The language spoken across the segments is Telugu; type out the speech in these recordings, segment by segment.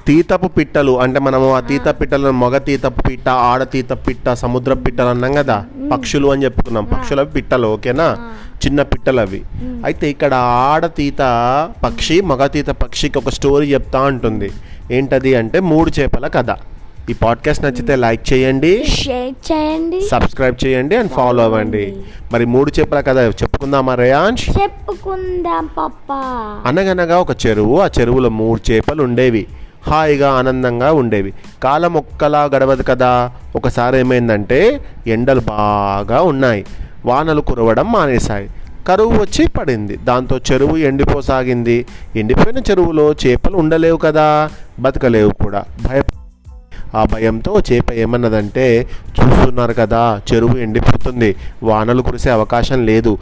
తీతపు పిట్టలు అంటే మనము ఆ తీత పిట్టలను మగ తీతపు పిట్ట, ఆడ తీత పిట్ట, సముద్ర పిట్టలు అన్నాం కదా, పక్షులు అని చెప్పుకున్నాం. పక్షులు అవి పిట్టలు, ఓకేనా, చిన్న పిట్టలు అవి. అయితే ఇక్కడ ఆడ తీత పక్షి మగ తీత పక్షికి ఒక స్టోరీ చెప్తా ఉంటుంది. ఏంటది అంటే 3 చేపల కథ. ఈ పాడ్కాస్ట్ నచ్చితే లైక్ చేయండి, షేర్ చేయండి, సబ్స్క్రైబ్ చేయండి అండ్ ఫాలో అవ్వండి. మరి 3 చేపల కథ చెప్పుకుందామా రేయాంష్? చెప్పుకుందాం పాపా. అనగనగా ఒక చెరువు. ఆ చెరువులో 3 చేపలు ఉండేవి. హాయిగా ఆనందంగా ఉండేవి. కాలం ఒక్కలా గడవదు కదా. ఒకసారి ఏమైందంటే ఎండలు బాగా ఉన్నాయి, వానలు కురవడం మానేశాయి, కరువు వచ్చి పడింది. దాంతో చెరువు ఎండిపోసాగింది. ఎండిపోయిన చెరువులో చేపలు ఉండలేవు కదా, బతకలేవు కూడా. ఆ భయంతో చేప ఏమన్నదంటే, చూస్తున్నారు కదా చెరువు ఎండిపోతుంది, వానలు కురిసే అవకాశం లేదు.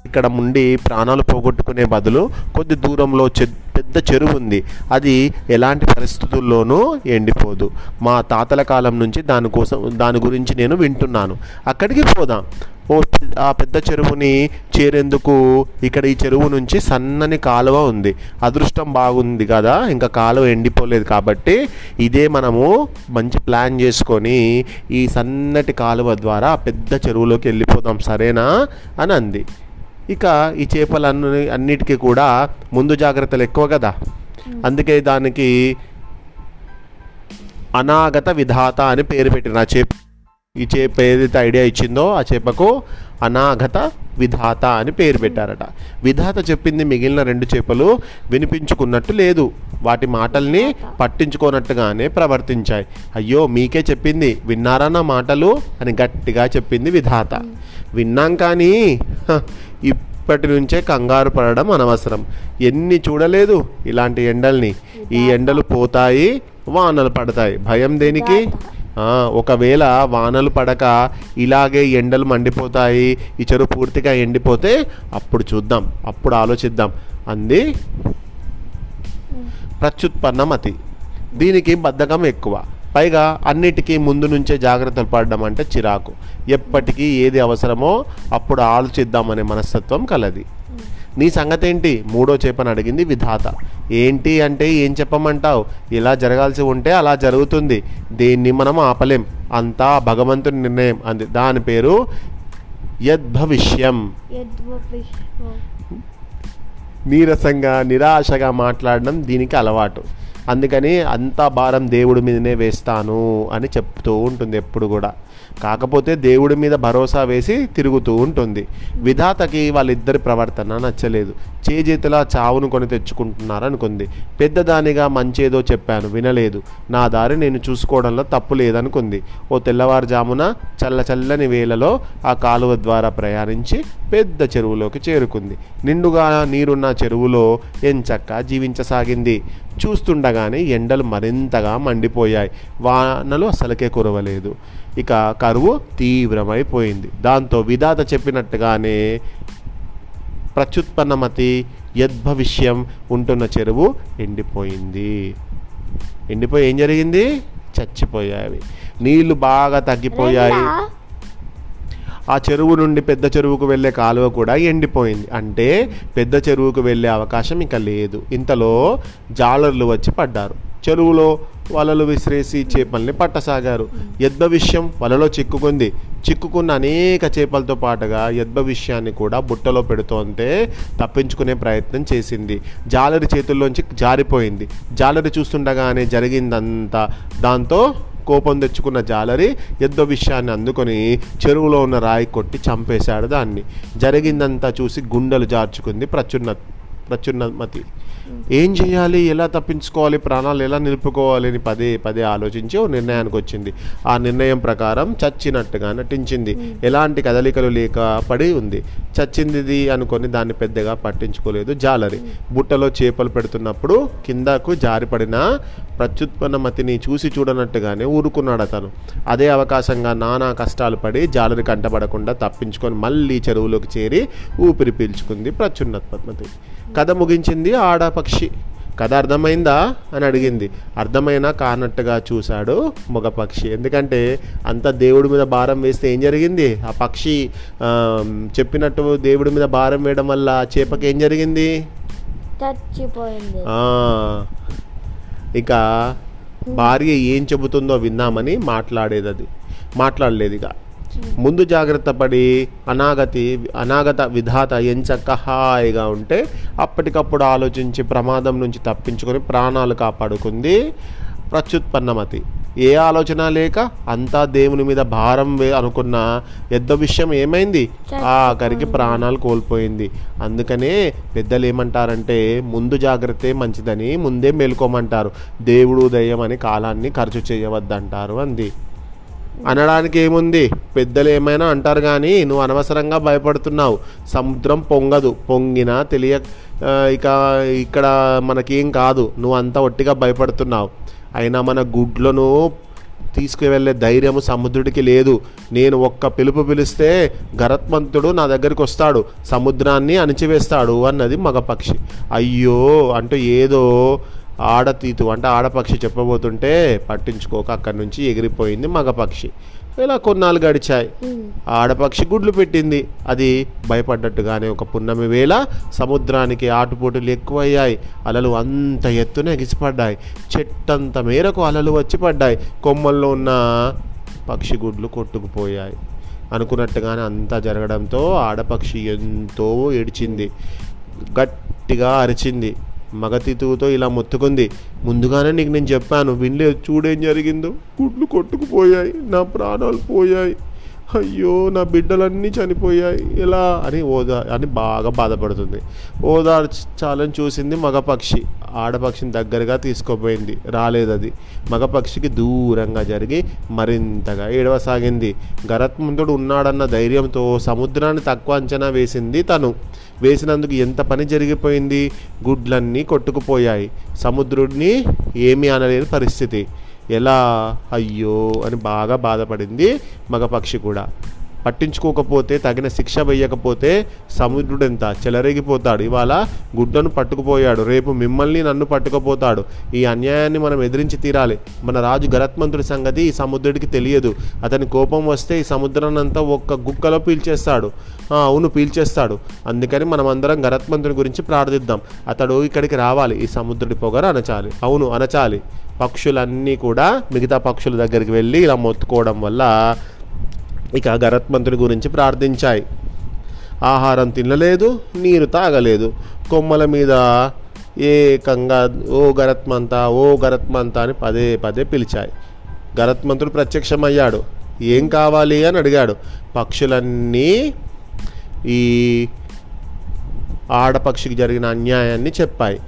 ఇక్కడ నుండి ప్రాణాలు పోగొట్టుకునే బదులు కొద్ది దూరంలో పెద్ద చెరువు ఉంది, అది ఎలాంటి పరిస్థితుల్లోనూ ఎండిపోదు. మా తాతల కాలం నుంచి దాని గురించి నేను వింటున్నాను. అక్కడికి పోదాం. ఆ పెద్ద చెరువుని చేరేందుకు ఇక్కడ ఈ చెరువు నుంచి సన్నని కాలువ ఉంది. అదృష్టం బాగుంది కదా, ఇంకా కాలువ ఎండిపోలేదు కాబట్టి ఇదే మనము మంచి ప్లాన్ చేసుకొని ఈ సన్నటి కాలువ ద్వారా పెద్ద చెరువులోకి వెళ్ళిపోదాం, సరేనా అని అంది. ఇక ఈ చేపలన్నిటికీ కూడా ముందు జాగ్రత్తలు ఎక్కువ కదా, అందుకే దానికి అనాగత విధాత అని పేరు పెట్టిన ఈ చేప ఏదైతే ఐడియా ఇచ్చిందో ఆ చేపకు అనాగత విధాత అని పేరు పెట్టారట. విధాత చెప్పింది మిగిలిన 2 చేపలు వినిపించుకున్నట్టు లేదు, వాటి మాటల్ని పట్టించుకోనట్టుగానే ప్రవర్తించాయి. అయ్యో మీకే చెప్పింది, విన్నారా నా మాటలు అని గట్టిగా చెప్పింది విధాత. విన్నాం కానీ ఇప్పటి నుంచే కంగారు పడడం అనవసరం. ఎన్ని చూడలేదు ఇలాంటి ఎండల్ని. ఈ ఎండలు పోతాయి, వానలు పడతాయి, భయం దేనికి? ఒకవేళ వానలు పడక ఇలాగే ఎండలు మండిపోతాయి, ఈ చెరువు పూర్తిగా ఎండిపోతే అప్పుడు చూద్దాం, అప్పుడు ఆలోచిద్దాం అంది ప్రత్యుత్పన్నమతి. దీనికి బద్ధకం ఎక్కువ, పైగా అన్నిటికీ ముందు నుంచే జాగ్రత్తలు పడడం అంటే చిరాకు. ఎప్పటికీ ఏది అవసరమో అప్పుడు ఆలోచిద్దామనే మనస్తత్వం కలది. నీ సంగతి ఏంటి? 3వ చేపను అడిగింది విధాత. ఏంటి అంటే ఏం చెప్పమంటావు? ఇలా జరగాల్సి ఉంటే అలా జరుగుతుంది, దేన్ని మనం ఆపలేం, అంతా భగవంతుని నిర్ణయం అంది. దాని పేరు యద్భవిష్యం. నీరసంగా నిరాశగా మాట్లాడడం దీనికి అలవాటు. అందుకని అంతా భారం దేవుడి మీదనే వేస్తాను అని చెప్తూ ఉంటుంది ఎప్పుడు కూడా. కాకపోతే దేవుడి మీద భరోసా వేసి తిరుగుతూ ఉంటుంది. విధాతకి వాళ్ళిద్దరి ప్రవర్తన నచ్చలేదు. చేజేతులా చావును కొని తెచ్చుకుంటున్నారు అనుకుంది. పెద్దదానిగా మంచేదో చెప్పాను, వినలేదు. నా దారి నేను చూసుకోవడంలో తప్పు లేదనుకుంది. ఓ తెల్లవారుజామున చల్లని వేళలో ఆ కాలువ ద్వారా ప్రయాణించి పెద్ద చెరువులోకి చేరుకుంది. నిండుగా నీరున్న చెరువులో ఎంచక్కా జీవించసాగింది. చూస్తుండగానే ఎండలు మరింతగా మండిపోయాయి, వానలు అసలుకే కురవలేదు. ఇక కరువు తీవ్రమైపోయింది. దాంతో విధాత చెప్పినట్టుగానే ప్రత్యుత్పన్నమతి యద్భవిష్యం ఉంటున్న చెరువు ఎండిపోయింది. ఎండిపోయి ఏం జరిగింది? చచ్చిపోయాయి. నీళ్లు బాగా తగ్గిపోయాయి. ఆ చెరువు నుండి పెద్ద చెరువుకు వెళ్ళే కాలువ కూడా ఎండిపోయింది. అంటే పెద్ద చెరువుకు వెళ్ళే అవకాశం ఇక లేదు. ఇంతలో జాలర్లు వచ్చి పడ్డారు. చెరువులో వలలు విసిరేసి చేపల్ని పట్టసాగారు. యద్భవిష్యం వలలో చిక్కుకున్న అనేక చేపలతో పాటుగా యద్భవిష్యాన్ని కూడా బుట్టలో పెడుతోంటే తప్పించుకునే ప్రయత్నం చేసింది. జాలరి చేతుల్లోంచి జారిపోయింది. జాలరి చూస్తుండగానే జరిగిందంతా. దాంతో కోపం తెచ్చుకున్న జాలరి యద్భవిష్యాన్ని అందుకొని చెరువులో ఉన్న రాయి కొట్టి చంపేశాడు దాన్ని. జరిగిందంతా చూసి గుండెలు జార్చుకుంది ప్రత్యున్నమతి. ఏం చేయాలి, ఎలా తప్పించుకోవాలి, ప్రాణాలు ఎలా నిలుపుకోవాలి అని పదే ఆలోచించి ఓ నిర్ణయానికి వచ్చింది. ఆ నిర్ణయం ప్రకారం చచ్చినట్టుగా నటించింది. ఎలాంటి కదలికలు లేక పడి ఉంది. చచ్చింది అనుకొని దాన్ని పెద్దగా పట్టించుకోలేదు జాలరి. బుట్టలో చేపలు పెడుతున్నప్పుడు కిందకు జారిపడిన ప్రత్యుత్పన్నమతిని చూసి చూడనట్టుగానే ఊరుకున్నాడు అతను. అదే అవకాశంగా నానా కష్టాలు పడి జాలరి కంటపడకుండా తప్పించుకొని మళ్ళీ చెరువులోకి చేరి ఊపిరి పీల్చుకుంది ప్రత్యుత్పన్నమతి. కథ ముగించింది ఆడపక్షి. కథ అర్థమైందా అని అడిగింది. అర్థమైనా కానట్టుగా చూశాడు మగపక్షి. ఎందుకంటే అంత దేవుడి మీద భారం వేస్తే ఏం జరిగింది? ఆ పక్షి చెప్పినట్టు దేవుడి మీద భారం వేయడం వల్ల చేపకి ఏం జరిగింది? చచ్చిపోయింది. ఇక భార్య ఏం చెబుతుందో విందామని మాట్లాడలేదు ఇక. ముందు జాగ్రత్త పడి అనాగత విధాత ఎంచక్క హాయిగా ఉంటే అప్పటికప్పుడు ఆలోచించి ప్రమాదం నుంచి తప్పించుకొని ప్రాణాలు కాపాడుకుంది ప్రత్యుత్పన్నమతి. ఏ ఆలోచన లేక అంతా దేవుని మీద భారం అనుకున్న యుద్ధ విషయం ఏమైంది, ఆఖరికి ప్రాణాలు కోల్పోయింది. అందుకనే పెద్దలు ఏమంటారంటే ముందు జాగ్రత్తే మంచిదని ముందే మేల్కోమంటారు. దేవుడు దయ్యం అని కాలాన్ని ఖర్చు చేయవద్దంటారు అంది. అనడానికి ఏముంది, పెద్దలు ఏమైనా అంటారు కానీ నువ్వు అనవసరంగా భయపడుతున్నావు. సముద్రం పొంగదు, పొంగినా ఇక ఇక్కడ మనకేం కాదు, నువ్వు అంతా ఒట్టిగా భయపడుతున్నావు. అయినా మన గుడ్లను తీసుకువెళ్ళే ధైర్యము సముద్రుడికి లేదు. నేను ఒక్క పిలుపు పిలిస్తే గరత్మంతుడు నా దగ్గరికి వస్తాడు, సముద్రాన్ని అణిచివేస్తాడు అన్నది మగపక్షి. అయ్యో అంటూ ఏదో ఆడతీతు అంటే ఆడపక్షి చెప్పబోతుంటే పట్టించుకోక అక్కడి నుంచి ఎగిరిపోయింది మగపక్షి. ఇలా కొన్నాళ్ళు గడిచాయి. ఆడపక్షి గుడ్లు పెట్టింది. అది భయపడ్డట్టుగానే ఒక పున్నమి వేళ సముద్రానికి ఆటుపోటులు ఎక్కువయ్యాయి. అలలు అంత ఎత్తున ఎగిసిపడ్డాయి. చెట్టంత మేరకు అలలు వచ్చి పడ్డాయి. కొమ్మల్లో ఉన్న పక్షి గుడ్లు కొట్టుకుపోయాయి. అనుకున్నట్టుగానే అంతా జరగడంతో ఆడపక్షి ఎంతో ఏడ్చింది, గట్టిగా అరిచింది. మగతితువుతో ఇలా మొత్తుకుంది, ముందుగానే నీకు నేను చెప్పాను, వినలేదు, చూడేం జరిగిందో, గుడ్లు కొట్టుకుపోయాయి, నా ప్రాణాలు పోయాయి, అయ్యో నా బిడ్డలన్నీ చనిపోయాయి, ఎలా అని బాగా బాధపడుతుంది. ఓదార్చాలని చూసింది మగపక్షి. ఆడపక్షిని దగ్గరగా తీసుకోపోయింది, రాలేదు. అది మగపక్షికి దూరంగా జరిగి మరింతగా ఏడవసాగింది. గరత్మంతుడు ఉన్నాడన్న ధైర్యంతో సముద్రాన్ని తక్కువ అంచనా వేసింది తను. వేసినందుకు ఎంత పని జరిగిపోయింది, గుడ్లన్నీ కొట్టుకుపోయాయి. సముద్రుడిని ఏమీ అనలేని పరిస్థితి. ఎలా, అయ్యో అని బాగా బాధపడింది మగపక్షి కూడా. పట్టించుకోకపోతే, తగిన శిక్ష వేయకపోతే సముద్రుడు ఎంత చెలరేగిపోతాడు. ఇవాళ గుడ్లను పట్టుకుపోయాడు, రేపు మిమ్మల్ని నన్ను పట్టుకుపోతాడు. ఈ అన్యాయాన్ని మనం ఎదిరించి తీరాలి. మన రాజు గరత్మంతుడి సంగతి ఈ సముద్రుడికి తెలియదు. అతని కోపం వస్తే ఈ సముద్రాన్నంతా ఒక్క గుక్కలో పీల్చేస్తాడు. అవును, పీల్చేస్తాడు. అందుకని మనం అందరం గరత్మంతుడి గురించి ప్రార్థిద్దాం. అతడు ఇక్కడికి రావాలి, ఈ సముద్రుడి పొగరు అణచాలి. అవును, అణచాలి. పక్షులన్నీ కూడా మిగతా పక్షుల దగ్గరికి వెళ్ళి ఇలా మొత్తుకోవడం వల్ల ఇక గరత్మంతుడి గురించి ప్రార్థించాయి. ఆహారం తినలేదు, నీరు తాగలేదు. కొమ్మల మీద ఏకంగా ఓ గరత్మంత అని పదే పదే పిలిచాయి. గరత్మంతుడు ప్రత్యక్షమయ్యాడు. ఏం కావాలి అని అడిగాడు. పక్షులన్నీ ఈ ఆడపక్షికి జరిగిన అన్యాయాన్ని చెప్పాయి.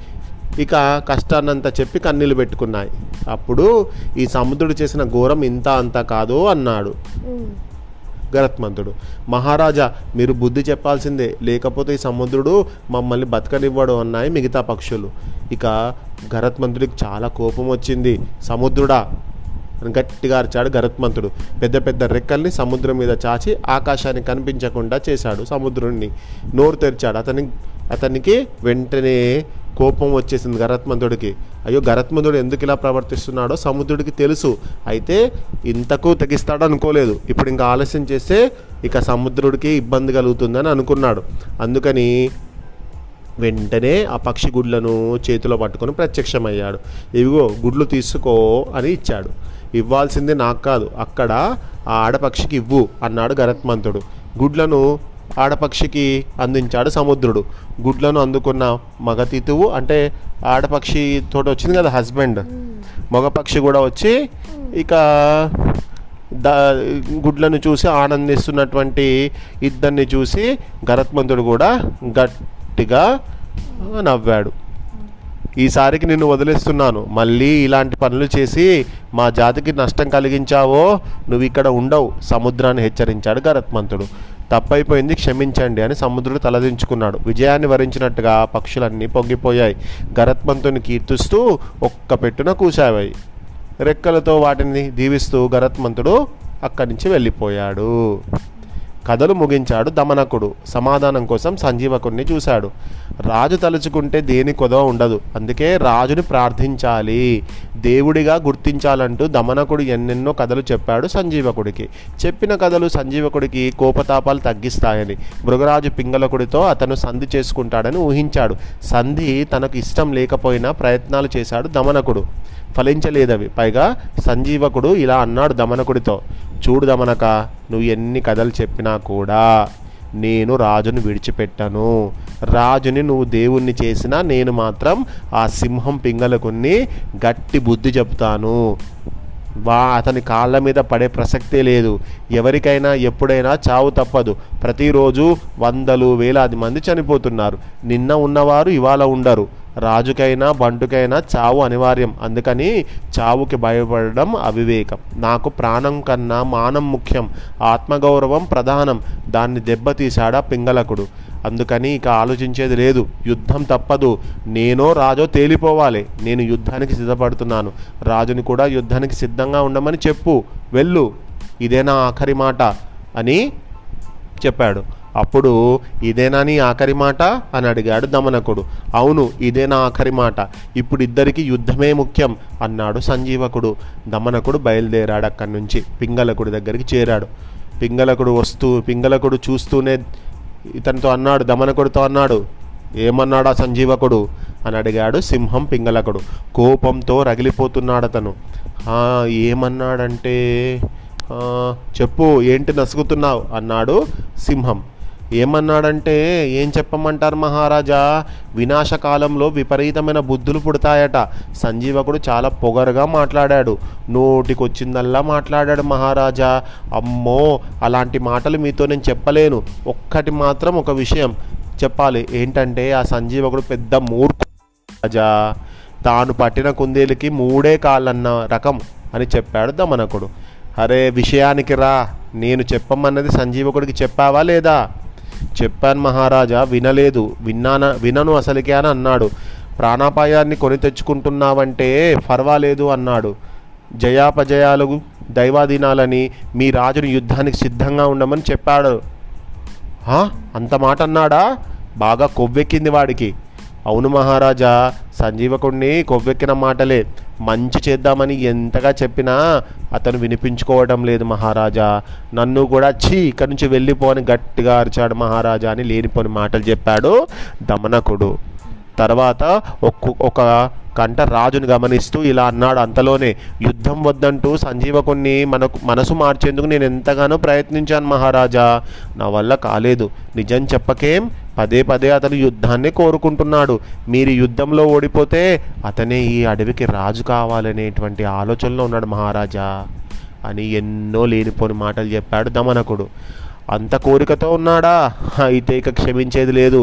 ఇక కష్టాన్నంతా చెప్పి కన్నీళ్ళు పెట్టుకున్నాయి. అప్పుడు ఈ సముద్రుడు చేసిన ఘోరం ఇంత అంతా కాదు అన్నాడు గరత్మంతుడు. మహారాజా, మీరు బుద్ధి చెప్పాల్సిందే, లేకపోతే ఈ సముద్రుడు మమ్మల్ని బతకనివ్వడు అన్నాయి మిగతా పక్షులు. ఇక గరత్మంతుడికి చాలా కోపం వచ్చింది. సముద్రుడా అని గట్టిగా అరిచాడు గరత్మంతుడు. పెద్ద పెద్ద రెక్కల్ని సముద్రం మీద చాచి ఆకాశాన్ని కనిపించకుండా చేశాడు సముద్రుడిని. నోరు తెరిచాడు. అతనికి వెంటనే కోపం వచ్చేసింది గరత్మంతుడికి. అయ్యో, గరత్మంతుడు ఎందుకు ఇలా ప్రవర్తిస్తున్నాడో సముద్రుడికి తెలుసు. అయితే ఇంతకు తెగిస్తాడు అనుకోలేదు. ఇప్పుడు ఇంకా ఆలస్యం చేస్తే ఇక సముద్రుడికి ఇబ్బంది కలుగుతుందని అనుకున్నాడు. అందుకని వెంటనే ఆ పక్షి గుడ్లను చేతిలో పట్టుకొని ప్రత్యక్షమయ్యాడు. ఇవిగో గుడ్లు తీసుకో అని ఇచ్చాడు. ఇవ్వాల్సింది నాకు కాదు, అక్కడ ఆ ఆడపక్షికి ఇవ్వు అన్నాడు గరత్మంతుడు. గుడ్లను ఆడపక్షికి అందించాడు సముద్రుడు. గుడ్లను అందుకున్న మగతితువు అంటే ఆడపక్షి తోటి వచ్చింది కదా హస్బెండ్, మగపక్షి కూడా వచ్చి ఇక గుడ్లను చూసి ఆనందిస్తున్నటువంటి ఇద్దరిని చూసి గరత్మంతుడు కూడా గట్టిగా నవ్వాడు. ఈసారికి నిన్ను వదిలేస్తున్నాను, మళ్ళీ ఇలాంటి పనులు చేసి మా జాతికి నష్టం కలిగించావో నువ్వు ఇక్కడ ఉండవు సముద్రాన్ని హెచ్చరించాడు గరత్మంతుడు. తప్పైపోయింది, క్షమించండి అని సముద్రుడు తలదించుకున్నాడు. విజయాన్ని వరించినట్టుగా పక్షులన్నీ పొంగిపోయాయి. గరత్మంతుని కీర్తిస్తూ ఒక్క పెట్టున కూసావాయి. రెక్కలతో వాటిని దీవిస్తూ గరత్మంతుడు అక్కడి నుంచి వెళ్ళిపోయాడు. కథలు ముగించాడు దమనకుడు. సమాధానం కోసం సంజీవకుడిని చూశాడు. రాజు తలుచుకుంటే దేని కొదవ ఉండదు, అందుకే రాజుని ప్రార్థించాలి, దేవుడిగా గుర్తించాలంటూ దమనకుడు ఎన్నెన్నో కథలు చెప్పాడు సంజీవకుడికి. చెప్పిన కథలు సంజీవకుడికి కోపతాపాలు తగ్గిస్తాయని, మృగరాజు పింగళకుడితో అతను సంధి చేసుకుంటాడని ఊహించాడు. సంధి తనకు ఇష్టం లేకపోయినా ప్రయత్నాలు చేశాడు దమనకుడు. ఫలించలేదవి. పైగా సంజీవకుడు ఇలా అన్నాడు దమనకుడితో, చూడు దమనక, నువ్వు ఎన్ని కథలు చెప్పినా కూడా నేను రాజును విడిచిపెట్టను. రాజుని నువ్వు దేవుణ్ణి చేసినా నేను మాత్రం ఆ సింహం పింగళకుని గట్టి బుద్ధి చెప్తాను. అతని కాళ్ళ మీద పడే ప్రసక్తే లేదు. ఎవరికైనా ఎప్పుడైనా చావు తప్పదు. ప్రతిరోజు వందలు వేలాది మంది చనిపోతున్నారు. నిన్న ఉన్నవారు ఇవాళ ఉండరు. రాజుకైనా బంటుకైనా చావు అనివార్యం. అందుకని చావుకి భయపడడం అవివేకం. నాకు ప్రాణం కన్నా మానం ముఖ్యం, ఆత్మగౌరవం ప్రధానం. దాన్ని దెబ్బతీశాడా పింగళకుడు. అందుకని ఇక ఆలోచించేది లేదు. యుద్ధం తప్పదు. నేనో రాజో తేలిపోవాలి. నేను యుద్ధానికి సిద్ధపడుతున్నాను. రాజుని కూడా యుద్ధానికి సిద్ధంగా ఉండమని చెప్పు. వెళ్ళు, ఇదేనా ఆఖరి మాట అని చెప్పాడు. అప్పుడు ఇదేనా నీ ఆఖరి మాట అని అడిగాడు దమనకుడు. అవును, ఇదే నా ఆఖరి మాట. ఇప్పుడు ఇద్దరికి యుద్ధమే ముఖ్యం అన్నాడు సంజీవకుడు. దమనకుడు బయలుదేరాడు. అక్కడి నుంచి పింగళకుడి దగ్గరికి చేరాడు. పింగళకుడు చూస్తూనే ఇతనితో అన్నాడు, దమనకుడితో అన్నాడు. ఏమన్నాడా సంజీవకుడు అని అడిగాడు సింహం పింగళకుడు. కోపంతో రగిలిపోతున్నాడు అతను. ఏమన్నాడంటే, చెప్పు, ఏంటి నసుగుతున్నావు అన్నాడు సింహం. ఏమన్నాడంటే, ఏం చెప్పమంటారు మహారాజా, వినాశకాలంలో విపరీతమైన బుద్ధులు పుడతాయట. సంజీవకుడు చాలా పొగరుగా మాట్లాడాడు. నోటికొచ్చిందల్లా మాట్లాడాడు మహారాజా. అమ్మో, అలాంటి మాటలు మీతో నేను చెప్పలేను. ఒక్కటి మాత్రం ఒక విషయం చెప్పాలి. ఏంటంటే, ఆ సంజీవకుడు పెద్ద మూర్ఖుడు రాజా. తాను పట్టిన కుందేలుకి 3 కాళ్ళన్న రకం అని చెప్పాడు దమనకుడు. అరే, విషయానికి రా. నేను చెప్పమన్నది సంజీవకుడికి చెప్పావా లేదా? చెప్పాను మహారాజా. వినలేదు. వినను అసలుకే అని అన్నాడు. ప్రాణాపాయాన్ని కొని తెచ్చుకుంటున్నావంటే పర్వాలేదు అన్నాడు. జయాపజయాలు దైవాధీనాలని మీ రాజుని యుద్ధానికి సిద్ధంగా ఉండమని చెప్పాడు. అంత మాట అన్నాడా? బాగా కొవ్వెక్కింది వాడికి. అవును మహారాజా, సంజీవకుడిని కొవ్వెక్కిన మాటలే. మంచి చేద్దామని ఎంతగా చెప్పినా అతను వినిపించుకోవడం లేదు మహారాజా. నన్ను కూడా ఇక్కడి నుంచి వెళ్ళిపోని గట్టిగా అరిచాడు మహారాజా అని లేనిపోని మాటలు చెప్పాడు దమనకుడు. తర్వాత ఒక కంట రాజుని గమనిస్తూ ఇలా అన్నాడు. అంతలోనే, యుద్ధం వద్దంటూ సంజీవకుణ్ణి మనసు మార్చేందుకు నేను ఎంతగానో ప్రయత్నించాను మహారాజా. నా వల్ల కాలేదు. నిజం చెప్పకేం, పదే అతను యుద్ధాన్ని కోరుకుంటున్నాడు. మీరు యుద్ధంలో ఓడిపోతే అతనే ఈ అడవికి రాజు కావాలనేటువంటి ఆలోచనలో ఉన్నాడు మహారాజా అని ఎన్నో లేనిపోని మాటలు చెప్పాడు దమనకుడు. అంత కోరికతో ఉన్నాడా? అయితే ఇక క్షమించేది లేదు.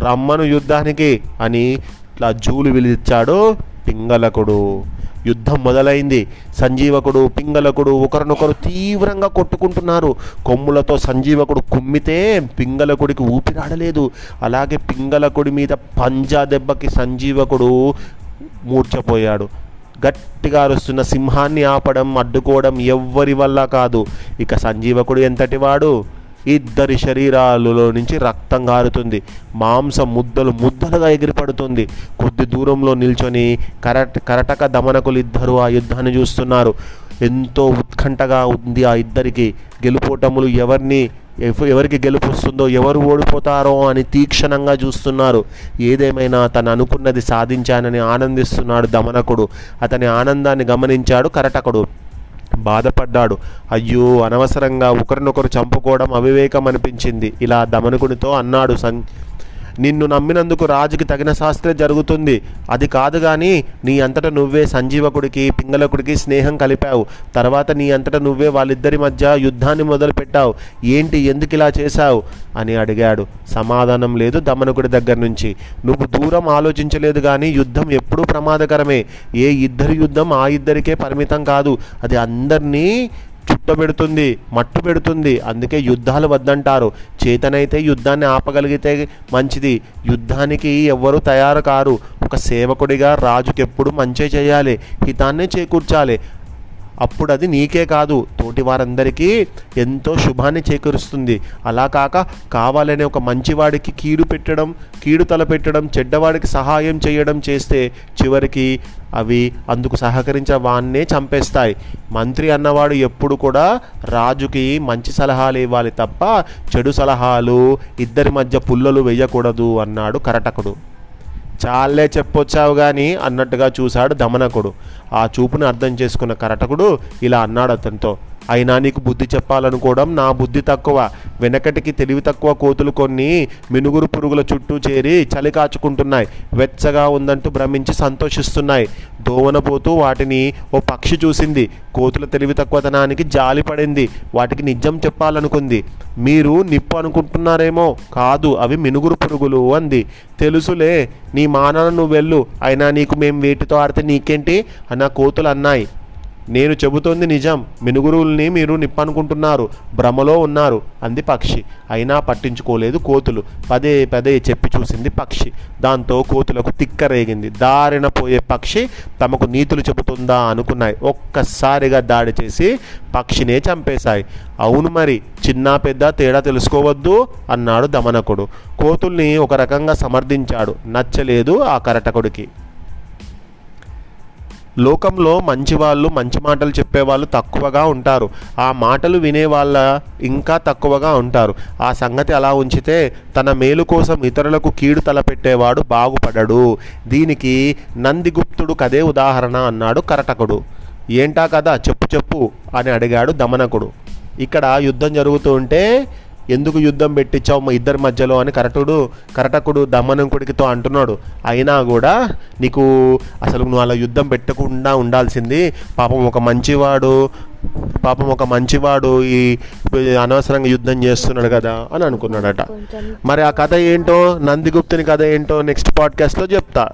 రమ్మను యుద్ధానికి అని ఇట్లా జూలు విలిచాడు పింగళకుడు. యుద్ధం మొదలైంది. సంజీవకుడు పింగళకుడు ఒకరినొకరు తీవ్రంగా కొట్టుకుంటున్నారు. కొమ్ములతో సంజీవకుడు కుమ్మితే పింగళకుడికి ఊపిరాడలేదు. అలాగే పింగళకుడి మీద పంజా దెబ్బకి సంజీవకుడు మూర్ఛపోయాడు. గట్టిగా అరుస్తున్న సింహాన్ని ఆపడం, అడ్డుకోవడం ఎవ్వరి వల్ల కాదు. ఇక సంజీవకుడు ఎంతటివాడు? ఇద్దరి శరీరాలలో నుంచి రక్తం గారుతుంది. మాంసం ముద్దలుగా ఎగిరిపడుతుంది. కొద్ది దూరంలో నిల్చొని కరటక దమనకులు ఇద్దరు ఆ యుద్ధాన్ని చూస్తున్నారు. ఎంతో ఉత్కంఠగా ఉంది ఆ ఇద్దరికి. గెలుపోటములు ఎవరికి గెలుపు వస్తుందో, ఎవరు ఓడిపోతారో అని తీక్షణంగా చూస్తున్నారు. ఏదేమైనా తను అనుకున్నది సాధించానని ఆనందిస్తున్నాడు దమనకుడు. అతని ఆనందాన్ని గమనించాడు కరటకుడు. బాధపడ్డాడు. అయ్యో, అనవసరంగా ఒకరినొకరు చంపుకోవడం అవివేకం అనిపించింది. ఇలా దమనకుడితో అన్నాడు, నిన్ను నమ్మినందుకు రాజుకి తగిన శాస్త్రే జరుగుతుంది. అది కాదు కానీ నీ అంతటా నువ్వే సంజీవకుడికి పింగళకుడికి స్నేహం కలిపావు. తర్వాత నీ అంతటా నువ్వే వాళ్ళిద్దరి మధ్య యుద్ధాన్ని మొదలుపెట్టావు. ఏంటి, ఎందుకు ఇలా చేశావు అని అడిగాడు. సమాధానం లేదు దమనకుడి దగ్గర నుంచి. నువ్వు దూరం ఆలోచించలేదు కానీ యుద్ధం ఎప్పుడూ ప్రమాదకరమే. ఏ ఇద్దరి యుద్ధం ఆ ఇద్దరికే పరిమితం కాదు. అది అందరినీ చుట్టబెడుతుంది, మట్టు పెడుతుంది. అందుకే యుద్ధాలు వద్దంటారు. చేతనైతే యుద్ధాన్ని ఆపగలిగితే మంచిది. యుద్ధానికి ఎవ్వరూ తయారు కారు. ఒక సేవకుడిగా రాజుకెప్పుడు మంచి చేయాలి, హితాన్ని చేకూర్చాలి. అప్పుడు అది నీకే కాదు తోటి వారందరికీ ఎంతో శుభాన్ని చేకూరుస్తుంది. అలా కాక కావాలనే ఒక మంచివాడికి కీడు తలపెట్టడం, చెడ్డవాడికి సహాయం చేయడం చేస్తే చివరికి అవి అందుకు సహకరించే వాన్నే చంపేస్తాయి. మంత్రి అన్నవాడు ఎప్పుడు కూడా రాజుకి మంచి సలహాలు ఇవ్వాలి తప్ప చెడు సలహాలు, ఇద్దరి మధ్య పుల్లలు వేయకూడదు అన్నాడు కరటకుడు. చాలే చెప్పొచ్చావు కానీ అన్నట్టుగా చూశాడు దమనకుడు. ఆ చూపును అర్థం చేసుకున్న కరటకుడు ఇలా అన్నాడు అతనితో, అయినా నీకు బుద్ధి చెప్పాలనుకోవడం నా బుద్ధి తక్కువ. వెనకటికి తెలివి తక్కువ కోతులు కొన్ని మినుగురు పురుగుల చుట్టూ చేరి చలి కాచుకుంటున్నాయి. వెచ్చగా ఉందంటూ భ్రమించి సంతోషిస్తున్నాయి. దోవనపోతూ వాటిని ఓ పక్షి చూసింది. కోతుల తెలివి తక్కువతనానికి జాలి పడింది. వాటికి నిజం చెప్పాలనుకుంది. మీరు నిప్పు అనుకుంటున్నారేమో, కాదు అవి మినుగురు పురుగులు అంది. తెలుసులే, నీ మానాన నువ్వు వెళ్ళు, అయినా నీకు మేము వేటితో ఆడితే నీకేంటి అన్న కోతులు అన్నాయి. నేను చెబుతోంది నిజం, మినుగురుల్ని మీరు నిప్పనుకుంటున్నారు, భ్రమలో ఉన్నారు అంది పక్షి. అయినా పట్టించుకోలేదు కోతులు. పదే పదే చెప్పి చూసింది పక్షి. దాంతో కోతులకు తిక్కరేగింది. దారిన పోయే పక్షి తమకు నీతులు చెబుతుందా అనుకున్నాయి. ఒక్కసారిగా దాడి చేసి పక్షినే చంపేశాయి. అవును మరి, చిన్న పెద్ద తేడా తెలుసుకోవద్దు అన్నాడు దమనకుడు. కోతుల్ని ఒక రకంగా సమర్థించాడు. నచ్చలేదు ఆ కరటకుడికి. లోకంలో మంచివాళ్ళు, మంచి మాటలు చెప్పేవాళ్ళు తక్కువగా ఉంటారు. ఆ మాటలు వినేవాళ్ళ ఇంకా తక్కువగా ఉంటారు. ఆ సంగతి అలా ఉంచితే తన మేలు కోసం ఇతరులకు కీడు తలపెట్టేవాడు బాగుపడడు. దీనికి నందిగుప్తుడు కదే ఉదాహరణ అన్నాడు కరటకుడు. ఏంటా కదా, చెప్పు అని అడిగాడు దమనకుడు. ఇక్కడ యుద్ధం జరుగుతూ ఉంటే ఎందుకు యుద్ధం పెట్టించావు మా ఇద్దరి మధ్యలో అని కరటకుడు దమనకుడితో అంటున్నాడు. అయినా కూడా నీకు అసలు నువ్వు అలా యుద్ధం పెట్టకుండా ఉండాల్సింది. పాపం ఒక మంచివాడు ఈ అనవసరంగా యుద్ధం చేస్తున్నాడు కదా అని అనుకున్నాడట. మరి ఆ కథ ఏంటో, నందిగుప్తుని కథ ఏంటో నెక్స్ట్ పాడ్కాస్ట్లో చెప్తా.